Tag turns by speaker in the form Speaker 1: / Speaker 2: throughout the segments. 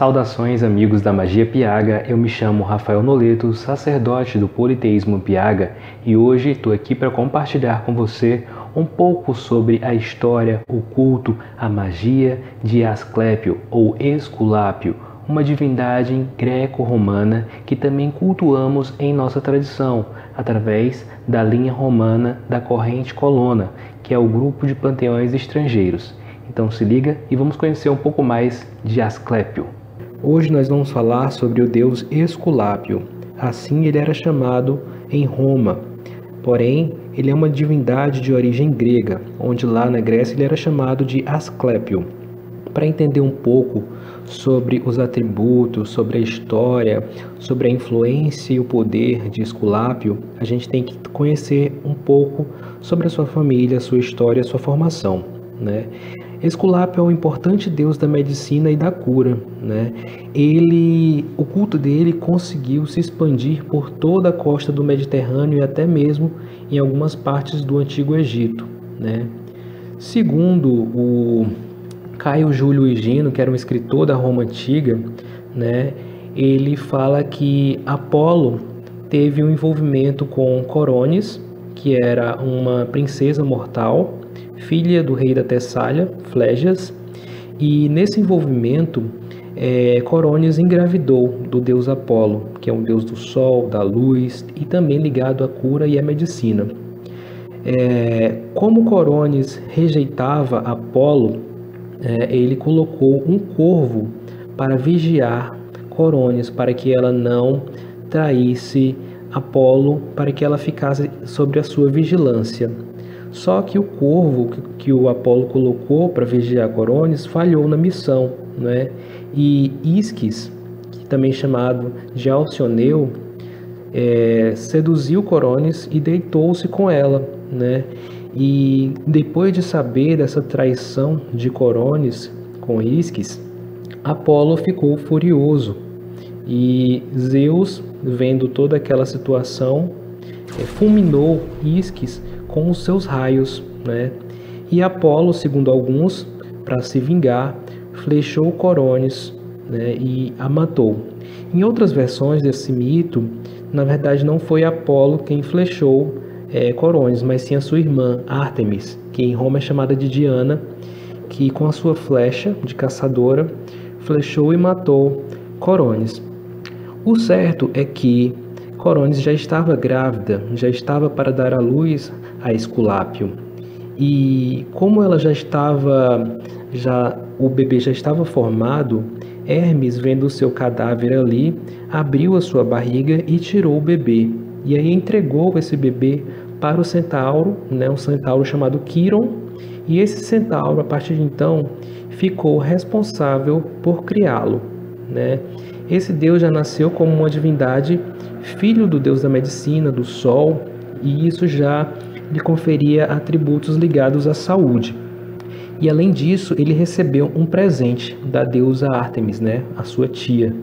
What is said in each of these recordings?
Speaker 1: Saudações, amigos da Magia Piaga. Eu me chamo Rafael Noleto, sacerdote do Politeísmo Piaga, e hoje estou aqui para compartilhar com você um pouco sobre a história, o culto, a magia de Asclépio ou Esculápio, uma divindade greco-romana que também cultuamos em nossa tradição, através da linha romana da corrente Colonna, que é o grupo de panteões estrangeiros. Então se liga e vamos conhecer um pouco mais de Asclépio. Hoje nós vamos falar sobre o deus Esculápio. Assim ele era chamado em Roma. Porém, ele é uma divindade de origem grega, onde lá na Grécia ele era chamado de Asclépio. Para entender um pouco sobre os atributos, sobre a história, sobre a influência e o poder de Esculápio, a gente tem que conhecer um pouco sobre a sua família, a sua história, a sua formação, né? Esculápio é um importante deus da medicina e da cura, né? O culto dele conseguiu se expandir por toda a costa do Mediterrâneo e até mesmo em algumas partes do Antigo Egito, né? Segundo o Caio Júlio Higino, que era um escritor da Roma Antiga, né? Ele fala que Apolo teve um envolvimento com Coronis, que era uma princesa mortal, filha do rei da Tessália, Flégias, e nesse envolvimento Coronis engravidou do deus Apolo, que é um deus do sol, da luz e também ligado à cura e à medicina. Como Coronis rejeitava Apolo, ele colocou um corvo para vigiar Coronis, para que ela não traísse Apolo, para que ela ficasse sob a sua vigilância. Só que o corvo que o Apolo colocou para vigiar Coronis falhou na missão, né? E Isquis, que também chamado de Alcioneu, seduziu Coronis e deitou-se com ela, né? E depois de saber dessa traição de Coronis com Isquis, Apolo ficou furioso. E Zeus, vendo toda aquela situação, fulminou Isquis com os seus raios, né? E Apolo, segundo alguns, para se vingar, flechou Coronis, né? E a matou. Em outras versões desse mito, na verdade não foi Apolo quem flechou Coronis, mas sim a sua irmã, Ártemis, que em Roma é chamada de Diana, que com a sua flecha de caçadora, flechou e matou Coronis. O certo é que Coronis já estava grávida, já estava para dar à luz a Esculápio. E como ela o bebê já estava formado, Hermes, vendo o seu cadáver ali, abriu a sua barriga e tirou o bebê. E aí entregou esse bebê para o centauro, né, um centauro chamado Quiron. E esse centauro, a partir de então, ficou responsável por criá-lo, né? Esse deus já nasceu como uma divindade, filho do deus da medicina, do sol, e isso já lhe conferia atributos ligados à saúde. E além disso, ele recebeu um presente da deusa Ártemis, né, a sua tia.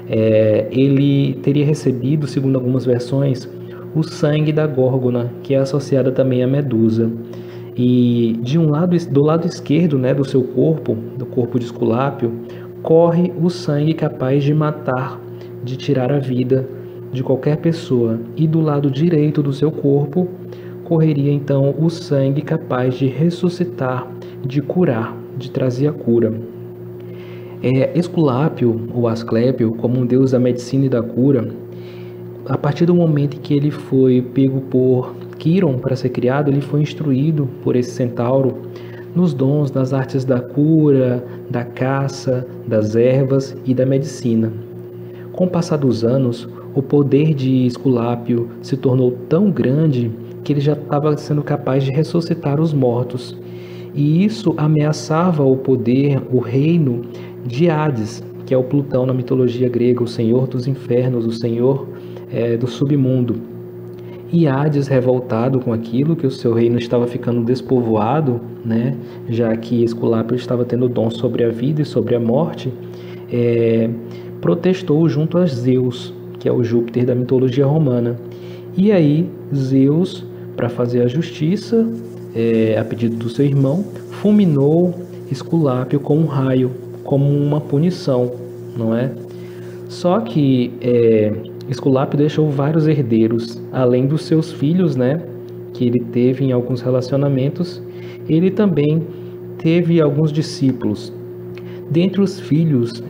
Speaker 1: Ele teria recebido, segundo algumas versões, o sangue da Górgona, que é associada também à Medusa. E do lado esquerdo, né, do seu corpo, do corpo de Esculápio, corre o sangue capaz de matar, de tirar a vida de qualquer pessoa. E do lado direito do seu corpo correria então o sangue capaz de ressuscitar, de curar, de trazer a cura. Esculápio, ou Asclépio, como um deus da medicina e da cura, a partir do momento em que ele foi pego por Quiron para ser criado, ele foi instruído por esse centauro nos dons das artes da cura, da caça, das ervas e da medicina. Com o passar dos anos, o poder de Esculápio se tornou tão grande que ele já estava sendo capaz de ressuscitar os mortos. E isso ameaçava o poder, o reino de Hades, que é o Plutão na mitologia grega, o senhor dos infernos, o senhor do submundo. E Hades, revoltado com aquilo, que o seu reino estava ficando despovoado, né, já que Esculápio estava tendo dom sobre a vida e sobre a morte, protestou junto a Zeus, que é o Júpiter da mitologia romana. E aí Zeus, para fazer a justiça, a pedido do seu irmão, fulminou Esculápio com um raio, como uma punição. não é? Só que Esculápio deixou vários herdeiros, além dos seus filhos, né, que ele teve em alguns relacionamentos, ele também teve alguns discípulos. Dentre os filhos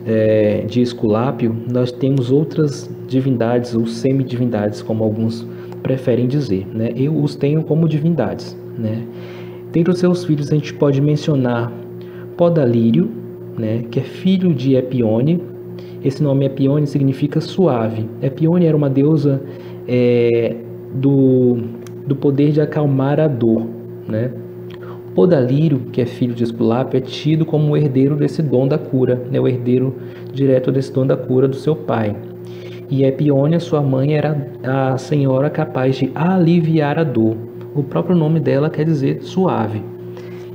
Speaker 1: de Esculápio, nós temos outras divindades ou semidivindades, como alguns preferem dizer, né? Eu os tenho como divindades, né? Dentre os seus filhos a gente pode mencionar Podalírio, né, que é filho de Epione. Esse nome Epione significa suave. Epione era uma deusa do poder de acalmar a dor, né? Podalírio, que é filho de Esculápio, é tido como o herdeiro desse dom da cura, né? O herdeiro direto desse dom da cura do seu pai. E Epione, sua mãe, era a senhora capaz de aliviar a dor. O próprio nome dela quer dizer suave.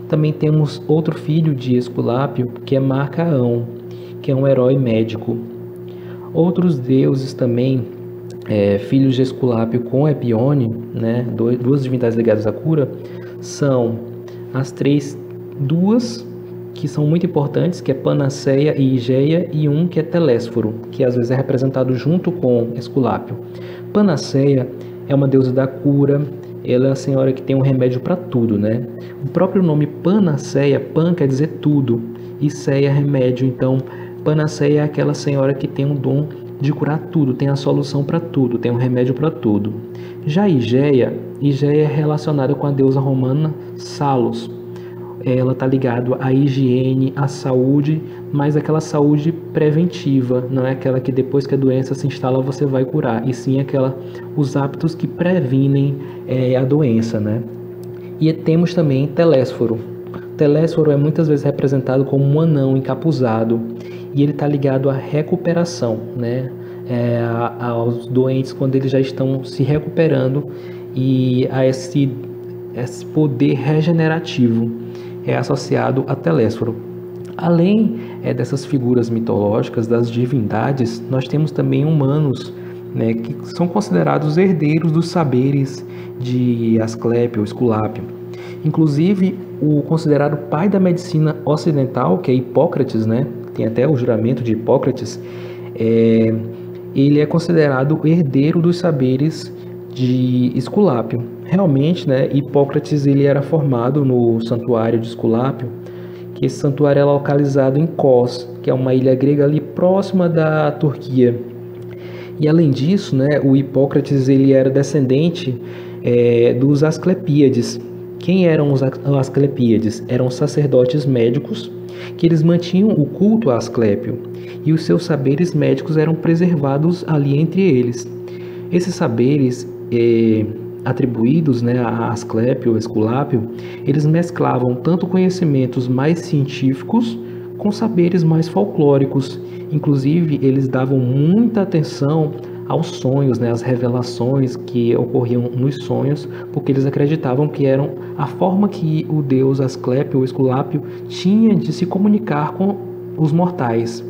Speaker 1: Também temos outro filho de Esculápio, que é Marcaão, que é um herói médico. Outros deuses também, filhos de Esculápio com Epione, né, duas divindades ligadas à cura, são as duas que são muito importantes, que é Panaceia e Higeia, e um que é Telésforo, que às vezes é representado junto com Esculápio. Panaceia é uma deusa da cura, ela é a senhora que tem um remédio para tudo, né? O próprio nome Panaceia, pan quer dizer tudo, e ceia é remédio, então Panaceia é aquela senhora que tem um dom de curar tudo, tem a solução para tudo, tem um remédio para tudo. Já Higeia é relacionada com a deusa romana Salus. Ela está ligada à higiene, à saúde, mas aquela saúde preventiva, não é aquela que depois que a doença se instala você vai curar, e sim os hábitos que previnem a doença, né? E temos também Telésforo. Telésforo é muitas vezes representado como um anão encapuzado, e ele está ligado à recuperação, né? Aos doentes quando eles já estão se recuperando, e a esse poder regenerativo é associado a Telésforo. Além dessas figuras mitológicas, das divindades, nós temos também humanos, né, que são considerados herdeiros dos saberes de Asclépio ou Esculápio. Inclusive, o considerado pai da medicina ocidental, que é Hipócrates, né, tem até o juramento de Hipócrates, ele é considerado herdeiro dos saberes de Esculápio. Realmente, né, Hipócrates ele era formado no santuário de Esculápio, que esse santuário é localizado em Kos, que é uma ilha grega ali próxima da Turquia. E além disso, né, o Hipócrates ele era descendente dos Asclepíades. Quem eram os Asclepíades? Eram sacerdotes médicos que eles mantinham o culto a Asclépio, e os seus saberes médicos eram preservados ali entre eles. Esses saberes atribuídos, né, a Asclépio ou Esculápio, eles mesclavam tanto conhecimentos mais científicos com saberes mais folclóricos. Inclusive, eles davam muita atenção aos sonhos, né, às revelações que ocorriam nos sonhos, porque eles acreditavam que eram a forma que o deus Asclépio ou Esculápio tinha de se comunicar com os mortais.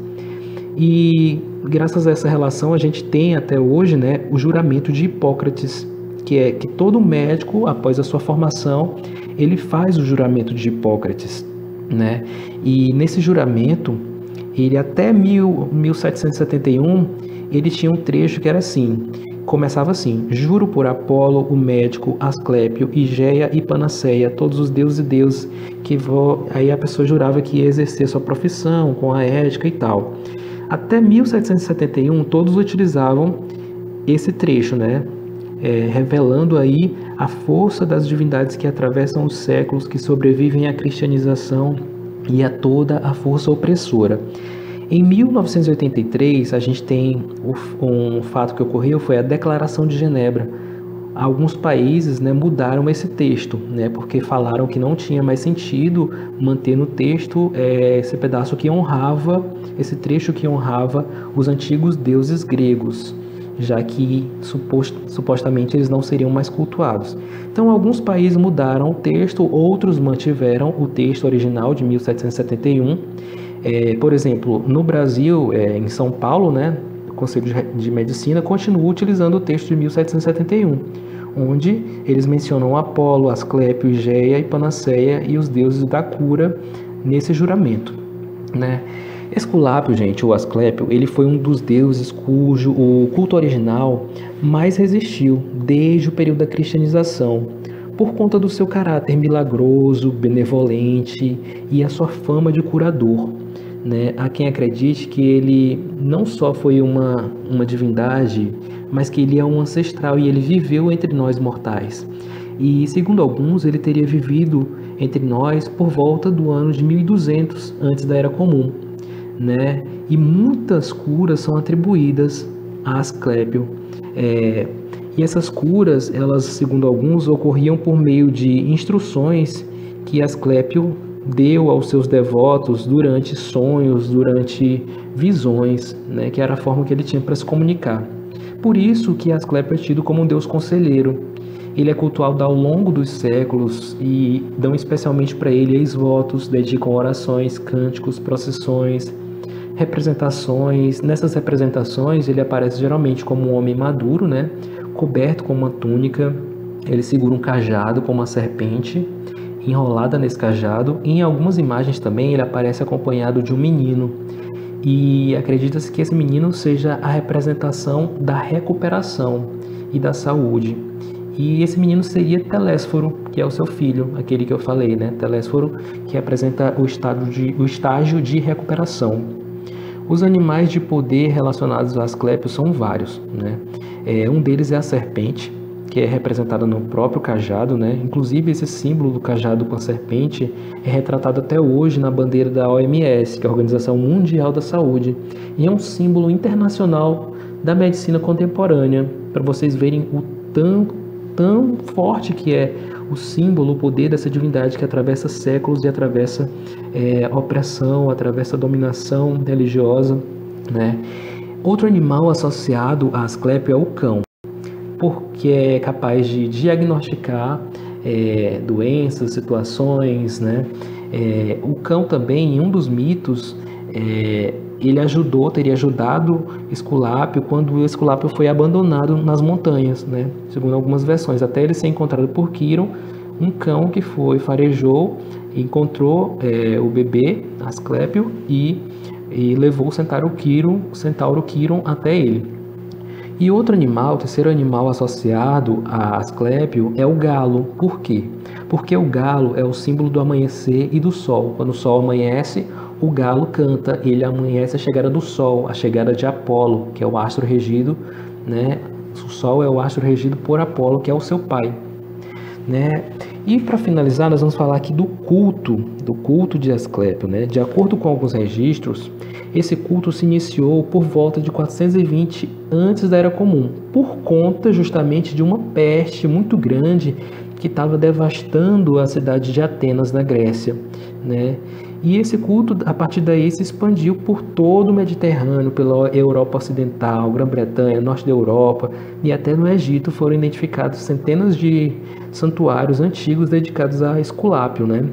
Speaker 1: E graças a essa relação a gente tem até hoje, né, o juramento de Hipócrates, que é que todo médico, após a sua formação, ele faz o juramento de Hipócrates, né? E nesse juramento, ele até 1771, ele tinha um trecho que era assim, começava assim: juro por Apolo, o médico, Asclépio, Higeia e Panaceia, todos os deuses e deusas, aí a pessoa jurava que ia exercer sua profissão com a ética e tal. Até 1771, todos utilizavam esse trecho, né? Revelando aí a força das divindades que atravessam os séculos, que sobrevivem à cristianização e a toda a força opressora. Em 1983, a gente tem um fato que ocorreu, foi a Declaração de Genebra. Alguns países, né, mudaram esse texto, né, porque falaram que não tinha mais sentido manter no texto esse pedaço que honrava, esse trecho que honrava os antigos deuses gregos, já que supostamente eles não seriam mais cultuados. Então, alguns países mudaram o texto, outros mantiveram o texto original de 1771. Por exemplo, no Brasil, em São Paulo, né, o Conselho de Medicina continua utilizando o texto de 1771, onde eles mencionam Apolo, Asclépio, Higeia e Panaceia e os deuses da cura nesse juramento, né? Esculápio, gente, ou Asclépio, ele foi um dos deuses cujo o culto original mais resistiu desde o período da cristianização, por conta do seu caráter milagroso, benevolente e a sua fama de curador. Né? Há quem acredite que ele não só foi uma divindade, mas que ele é um ancestral e ele viveu entre nós mortais. E, segundo alguns, ele teria vivido entre nós por volta do ano de 1200 antes da Era Comum. Né? E muitas curas são atribuídas a Asclépio. E essas curas, elas, segundo alguns, ocorriam por meio de instruções que Asclépio deu aos seus devotos durante sonhos, durante visões, né? Que era a forma que ele tinha para se comunicar. Por isso que Asclépio é tido como um deus conselheiro. Ele é cultuado ao longo dos séculos e dão especialmente para ele ex-votos, dedicam orações, cânticos, procissões, representações. Nessas representações ele aparece geralmente como um homem maduro, né? Coberto com uma túnica, ele segura um cajado com uma serpente enrolada nesse cajado, e em algumas imagens também ele aparece acompanhado de um menino, e acredita-se que esse menino seja a representação da recuperação e da saúde. E esse menino seria Telésforo, que é o seu filho, aquele que eu falei, né? Telésforo, que representa o estágio de recuperação. Os animais de poder relacionados a Asclépio são vários, né? Um deles é a serpente, que é representada no próprio cajado, né? Inclusive esse símbolo do cajado com a serpente é retratado até hoje na bandeira da OMS, que é a Organização Mundial da Saúde, e é um símbolo internacional da medicina contemporânea, para vocês verem o tão forte que é o símbolo, o poder dessa divindade que atravessa séculos e atravessa opressão, atravessa dominação religiosa, né? Outro animal associado a Asclépio é o cão, porque é capaz de diagnosticar doenças, situações, né? O cão também, em um dos mitos, ele teria ajudado Esculápio quando o Esculápio foi abandonado nas montanhas, né? Segundo algumas versões, até ele ser encontrado por Quiron, um cão que farejou, encontrou o bebê, Asclépio, e levou o centauro Quiron até ele. E outro animal, o terceiro animal associado a Asclépio é o galo. Por quê? Porque o galo é o símbolo do amanhecer e do sol. Quando o sol amanhece, o galo canta, ele amanhece a chegada do sol, a chegada de Apolo, que é o astro regido, né? O sol é o astro regido por Apolo, que é o seu pai, né? E para finalizar, nós vamos falar aqui do culto de Asclépio, né? De acordo com alguns registros, esse culto se iniciou por volta de 420 antes da Era Comum, por conta justamente de uma peste muito grande que estava devastando a cidade de Atenas, na Grécia, né? E esse culto, a partir daí, se expandiu por todo o Mediterrâneo, pela Europa Ocidental, Grã-Bretanha, norte da Europa, e até no Egito foram identificados centenas de santuários antigos dedicados a Esculápio, né?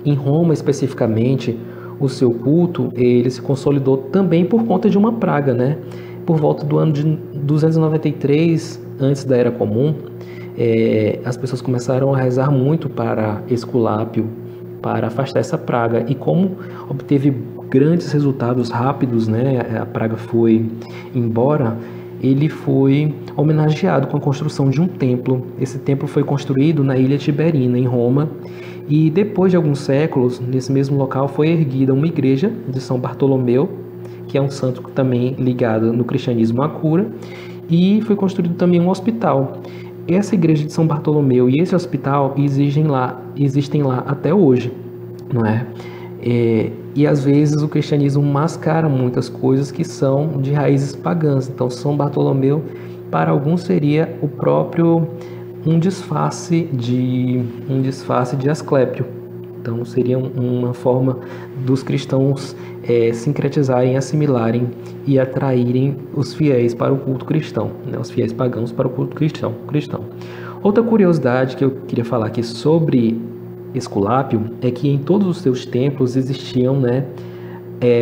Speaker 1: Em Roma, especificamente, o seu culto ele se consolidou também por conta de uma praga, né? Por volta do ano de 293 antes da Era Comum, as pessoas começaram a rezar muito para Esculápio, para afastar essa praga. E como obteve grandes resultados rápidos, né? A praga foi embora, ele foi homenageado com a construção de um templo. Esse templo foi construído na ilha Tiberina, em Roma, e depois de alguns séculos, nesse mesmo local foi erguida uma igreja de São Bartolomeu, que é um santo também ligado no cristianismo à cura, e foi construído também um hospital. Essa igreja de São Bartolomeu e esse hospital existem lá até hoje, não é? E às vezes o cristianismo mascara muitas coisas que são de raízes pagãs. Então São Bartolomeu, para alguns, seria o próprio um disfarce de Asclépio. Então seria uma forma dos cristãos sincretizarem, assimilarem e atraírem os fiéis para o culto cristão, né? Os fiéis pagãos para o culto cristão. Outra curiosidade que eu queria falar aqui sobre Esculápio é que em todos os seus templos existiam, né,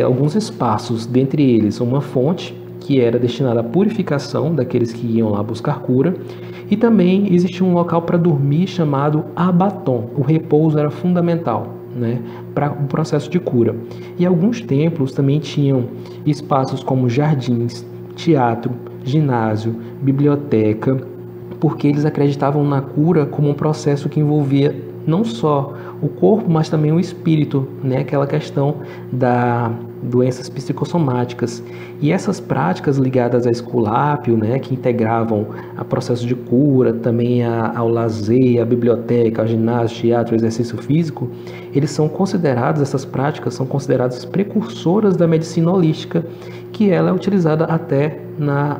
Speaker 1: alguns espaços, dentre eles uma fonte que era destinada à purificação daqueles que iam lá buscar cura, e também existia um local para dormir chamado abaton. O repouso era fundamental, né, para o processo de cura. E alguns templos também tinham espaços como jardins, teatro, ginásio, biblioteca, porque eles acreditavam na cura como um processo que envolvia não só o corpo, mas também o espírito, né? Aquela questão da doenças psicossomáticas. E essas práticas ligadas a Esculápio, né, que integravam a processo de cura, também ao lazer, à biblioteca, ao ginásio, teatro, exercício físico, essas práticas são consideradas precursoras da medicina holística, que ela é utilizada até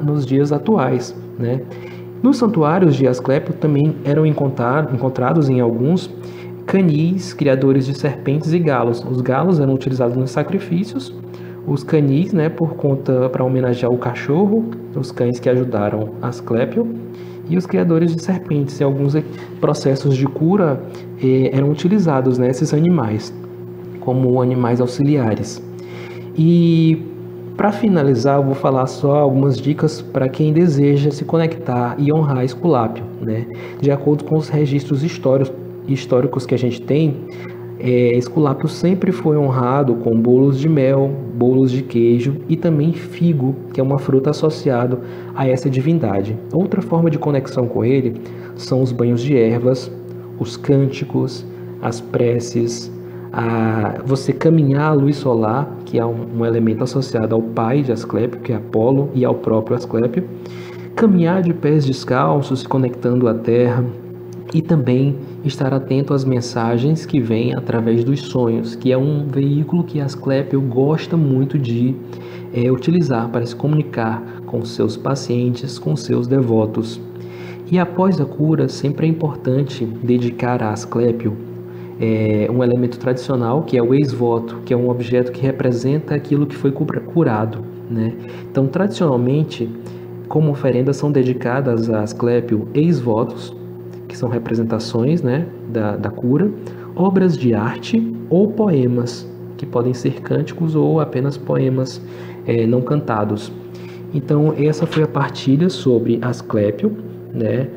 Speaker 1: nos dias atuais, né? Nos santuários de Asclépio também eram encontrados em alguns canis, criadores de serpentes e galos. Os galos eram utilizados nos sacrifícios, os canis, né, para homenagear o cachorro, os cães que ajudaram Asclépio, e os criadores de serpentes. Em alguns processos de cura eram utilizados, né, esses animais como animais auxiliares. E para finalizar, eu vou falar só algumas dicas para quem deseja se conectar e honrar Esculápio, né? De acordo com os registros históricos que a gente tem, Esculápio sempre foi honrado com bolos de mel, bolos de queijo e também figo, que é uma fruta associada a essa divindade. Outra forma de conexão com ele são os banhos de ervas, os cânticos, as preces, você caminhar à luz solar, que é um elemento associado ao pai de Asclépio, que é Apolo, e ao próprio Asclépio, caminhar de pés descalços, se conectando à terra, e também estar atento às mensagens que vêm através dos sonhos, que é um veículo que Asclépio gosta muito de utilizar para se comunicar com seus pacientes, com seus devotos. E após a cura, sempre é importante dedicar a Asclépio um elemento tradicional, que é o ex-voto, que é um objeto que representa aquilo que foi curado, né? Então, tradicionalmente, como oferendas são dedicadas a Asclépio ex-votos, que são representações, né, da cura, obras de arte ou poemas, que podem ser cânticos ou apenas poemas não cantados. Então, essa foi a partilha sobre Asclépio, né?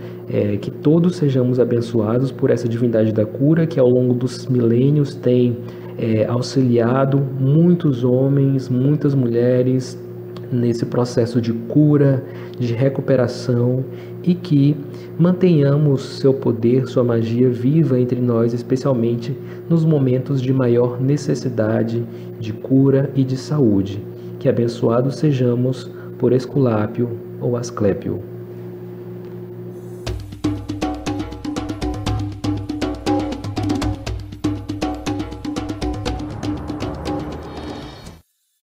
Speaker 1: Que todos sejamos abençoados por essa divindade da cura, que ao longo dos milênios tem auxiliado muitos homens, muitas mulheres nesse processo de cura, de recuperação, e que mantenhamos seu poder, sua magia viva entre nós, especialmente nos momentos de maior necessidade de cura e de saúde. Que abençoados sejamos por Esculápio ou Asclépio.